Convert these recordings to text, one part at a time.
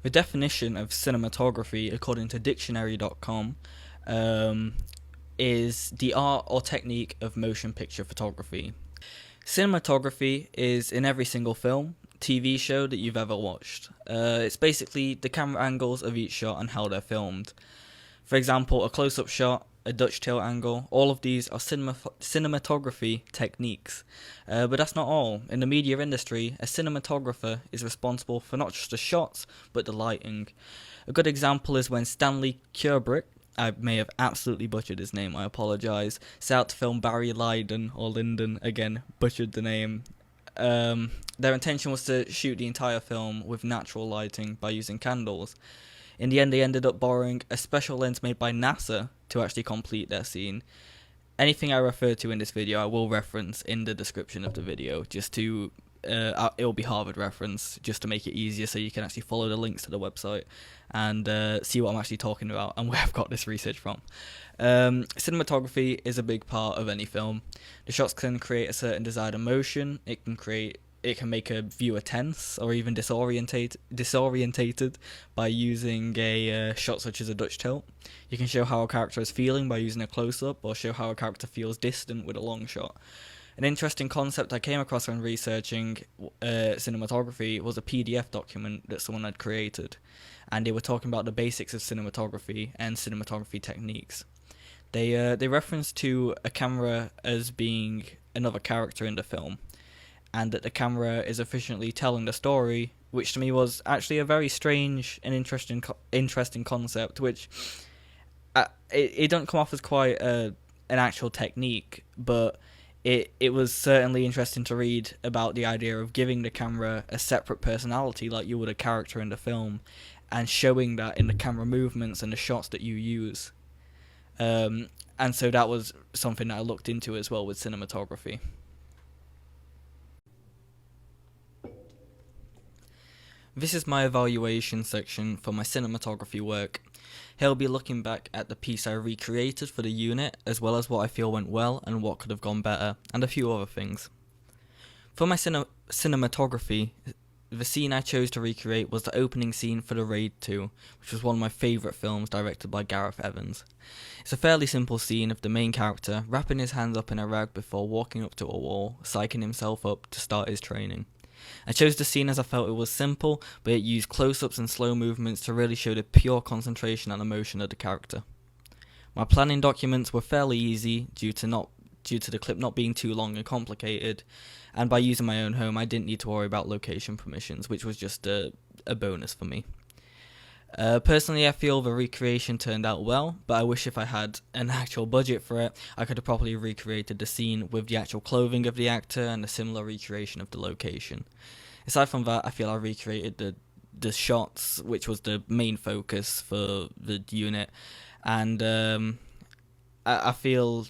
The definition of cinematography, according to dictionary.com, is the art or technique of motion picture photography. Cinematography is in every single film, TV show that you've ever watched. It's basically the camera angles of each shot and how they're filmed. For example, a close-up shot, a Dutch tilt angle, all of these are cinematography techniques. But that's not all. In the media industry, a cinematographer is responsible for not just the shots, but the lighting. A good example is when Stanley Kubrick, I may have absolutely butchered his name, I apologise, set out to film Barry Lyndon, or Lyndon, again, butchered the name. Their intention was to shoot the entire film with natural lighting by using candles. In the end, they ended up borrowing a special lens made by NASA to actually complete their scene. Anything I refer to in this video, I will reference in the description of the video, just to, it'll be Harvard reference, just to make it easier so you can actually follow the links to the website and see what I'm actually talking about and where I've got this research from. Cinematography is a big part of any film. The shots can create a certain desired emotion. It can make a viewer tense or even disorientated by using a shot such as a Dutch tilt. You can show how a character is feeling by using a close-up, or show how a character feels distant with a long shot. An interesting concept I came across when researching cinematography was a PDF document that someone had created, and they were talking about the basics of cinematography and cinematography techniques. They referenced to a camera as being another character in the film, and that the camera is efficiently telling the story, which to me was actually a very strange and interesting concept, which it don't come off as quite an actual technique, but it was certainly interesting to read about the idea of giving the camera a separate personality like you would a character in the film, and showing that in the camera movements and the shots that you use. And so that was something that I looked into as well with cinematography. This is my evaluation section for my cinematography work. Here I'll be looking back at the piece I recreated for the unit, as well as what I feel went well and what could have gone better, and a few other things. For my cinematography, the scene I chose to recreate was the opening scene for The Raid 2, which was one of my favourite films directed by Gareth Evans. It's a fairly simple scene of the main character wrapping his hands up in a rag before walking up to a wall, psyching himself up to start his training. I chose the scene as I felt it was simple, but it used close-ups and slow movements to really show the pure concentration and emotion of the character. My planning documents were fairly easy due to the clip not being too long and complicated, and by using my own home I didn't need to worry about location permissions, which was just a bonus for me. Personally, I feel the recreation turned out well, but I wish if I had an actual budget for it, I could have properly recreated the scene with the actual clothing of the actor and a similar recreation of the location. Aside from that, I feel I recreated the shots, which was the main focus for the unit, and I feel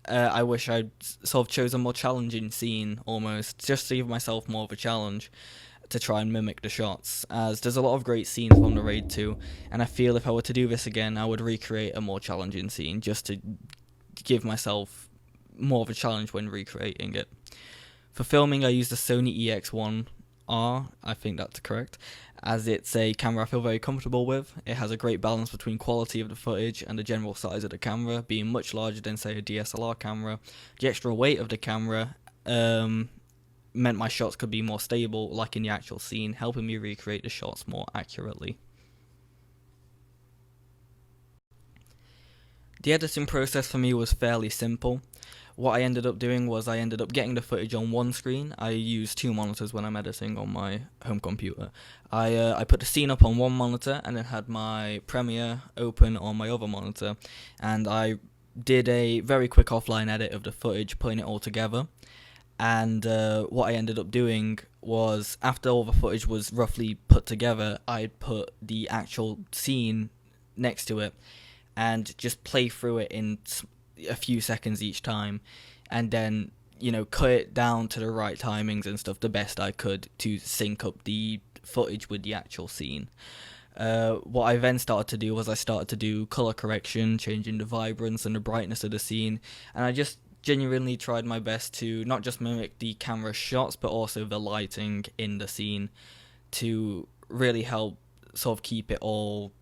I wish I'd sort of chose a more challenging scene, almost, just to give myself more of a challenge to try and mimic the shots, as there's a lot of great scenes from The Raid 2, and I feel if I were to do this again, I would recreate a more challenging scene, just to give myself more of a challenge when recreating it. For filming, I used the Sony EX1R, I think that's correct, as it's a camera I feel very comfortable with. It has a great balance between quality of the footage and the general size of the camera, being much larger than, say, a DSLR camera. The extra weight of the camera meant my shots could be more stable, like in the actual scene, helping me recreate the shots more accurately. The editing process for me was fairly simple. What I ended up doing was I ended up getting the footage on one screen. I use two monitors when I'm editing on my home computer. I put the scene up on one monitor and then had my Premiere open on my other monitor, and I did a very quick offline edit of the footage, putting it all together. And what I ended up doing was, after all the footage was roughly put together, I'd put the actual scene next to it and just play through it in a few seconds each time, and then, cut it down to the right timings and stuff the best I could to sync up the footage with the actual scene. What I then started to do was I started to do color correction, changing the vibrance and the brightness of the scene, and I just genuinely tried my best to not just mimic the camera shots but also the lighting in the scene to really help sort of keep it all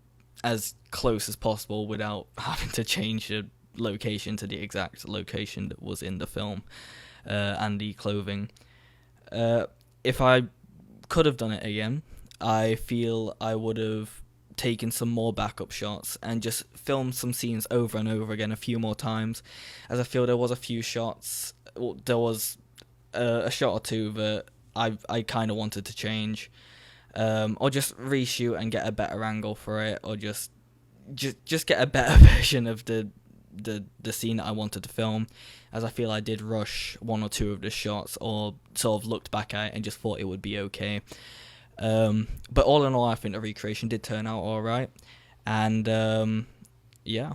as close as possible without having to change the location to the exact location that was in the film, and the clothing. If I could have done it again, I feel I would have taken some more backup shots and just filmed some scenes over and over again a few more times, as I feel there was a few shots, there was a shot or two that I kind of wanted to change, or just reshoot and get a better angle for it, or just get a better version of the scene that I wanted to film, as I feel I did rush one or two of the shots, or sort of looked back at it and just thought it would be okay. But all in all, I think the recreation did turn out alright, and yeah.